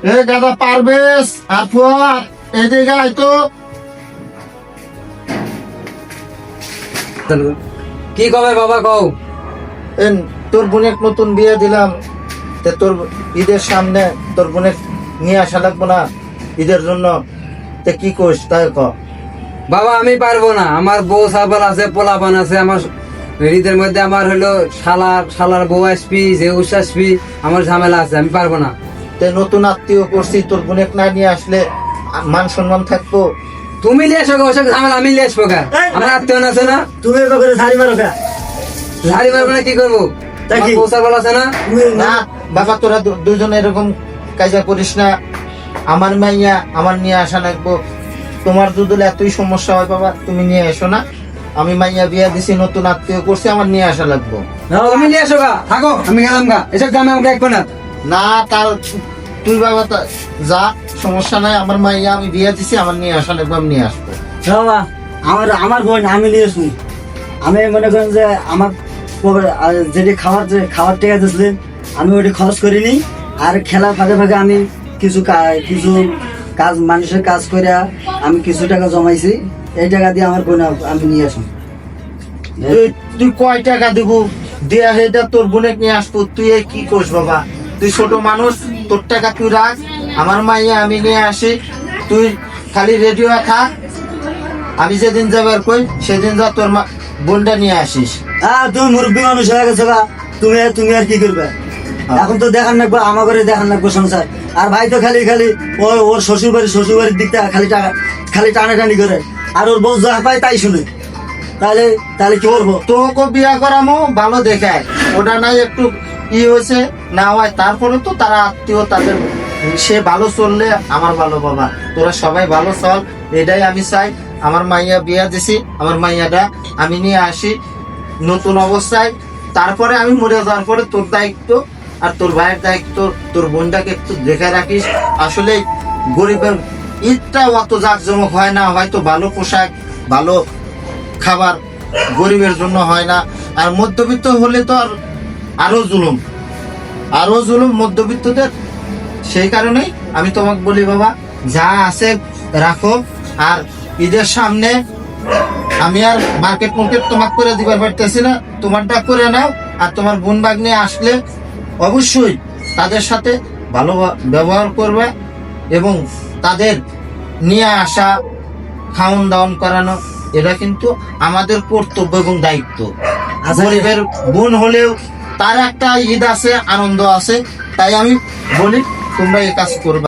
এ দাদা পারবেশ আর ফুয়াদ এদিকে আয় তো। কি কবে বাবা কও? তোর বোনের নতুন বিয়ে দিলাম, তোর ঈদের সামনে তোর বোনের নিয়ে আসা লাগবো না ঈদের জন্য? কি কইস তাই ক। বাবা আমি পারবো না, আমার বউ সাবাল আছে, পোলাপান আছে, আমার ঈদের মধ্যে আমার হলো শালার বউ আসবি, জেউস আসবি, আমার ঝামেলা আছে, আমি পারবো না। নতুন আত্মীয় করছি, তোর বোনের না নিয়ে আসলে মান সম্মান থাকবো? তুমি নিয়ে আসো, ওসব ঝামেলা আমি নিয়ে আসবো কা? আমার আত্মীয় আছে না? তুমি করে ঝাড়ি মারো কা? ঝাড়ি মারবো না, কি করবো? আমার বউ সাবাল আছে না? না বাবা, তোরা দুজন এরকম কাজা করিস না। আমার মাইয়া আমার নিয়ে আসা লাগবো। তোমার যদি এতই সমস্যা হয় বাবা, তুমি নিয়ে এসো না। আমি মাইয়া বিয়া দিছি, নতুন আত্মীয় করছি, আমার নিয়ে আসা লাগবো। তুমি নিয়ে আসো গা, থাকো, আমি গেলাম গা, এসব গ্রামে আমাকে একবার না। না তার তুই বাবা যা, সমস্যা নাই। আমার মাইয়া আমি বিয়া দিছি, আমার নিয়ে আসা লাগবো, আমি নিয়ে আসবো। বাবা আমার বোন আমি নিয়ে আসুন। আমি মনে করেন যে আমার যেটি খাবার টেকা দিয়েছিলেন, আমি ওটি খরচ করিনি। আর খেলার ফাঁকে ফাঁকে আমি কিছু কাজ মানুষের কাজ করে আমি কিছু টাকা জমাইছি। এই টাকা দিয়ে আমার বোন আমি নিয়ে আসুন। তুই কয় টাকা দিব দেয়া? এটা তোর বোনে নিয়ে আসবো, তুই কি করিস বাবা? তুই ছোট মানুষ, তোর টাকা তুই রাখ, আমার মাইয়া আমি নিয়ে আসি। তুই খালি রেডিও থাক, আমি যেদিন যাবার কই সেদিন যা তোর বোনটা নিয়ে আসিস। তুমি মুরব্বী মানুষ হয়ে গেছো গা, তুমি আর কি করবে? এখন তো দেখান লাগবো, আমার ঘরে দেখান লাগবো সংসার। আর ভাই তো খালি ওর শ্বশুর বাড়ির দিকটা খালি টানাটানি করে, আর ওর বউ যা পায় তাই শুনে। তাহলে কি করবো? তোকে বিয়া করামো ভালো দেখায়, ওটা নাই একটু হয়েছে না হয়, তারপরে তো তারা আত্মীয়, তাদের সে ভালো চললে আমার ভালো বাবা। তোরা সবাই ভালো চল, এটাই আমি চাই। আমার মাইয়া বিয়া দিছি, আমার মাইয়াটা আমি নিয়ে আসি নতুন অবস্থায়। তারপরে আমি মরে যাওয়ার পরে তোর দায়িত্ব আর তোর ভাইয়ের দায়িত্ব, তোর বোনটাকে একটু দেখে রাখিস। আসলে গরিবের ঈদটা অত জাঁকজমক হয় না, হয়তো ভালো পোশাক ভালো খাবার গরিবের জন্য হয় না। আর মধ্যবিত্ত হলে তো আরো জুলুম মধ্যবিত্তদের। সেই কারণেই আমি তোমাকে বলি বাবা, যা আছে রাখো। আর ঈদের সামনে আমি আর মার্কেট তোমাকে করে দিবার পারতেছি না, তোমারটা করে নাও। আর তোমার বোন বাগনি আসলে অবশ্যই তাদের সাথে ভালো ব্যবহার করবে এবং তাদের নিয়ে আসা, খাওয়ান দাওয়ান করানো, এটা কিন্তু আমাদের কর্তব্য এবং দায়িত্ব। গরিবের বোন হলেও তার একটা ঈদ আছে, আনন্দ আছে। তাই আমি বলি তোমরা এই কাজ করবে।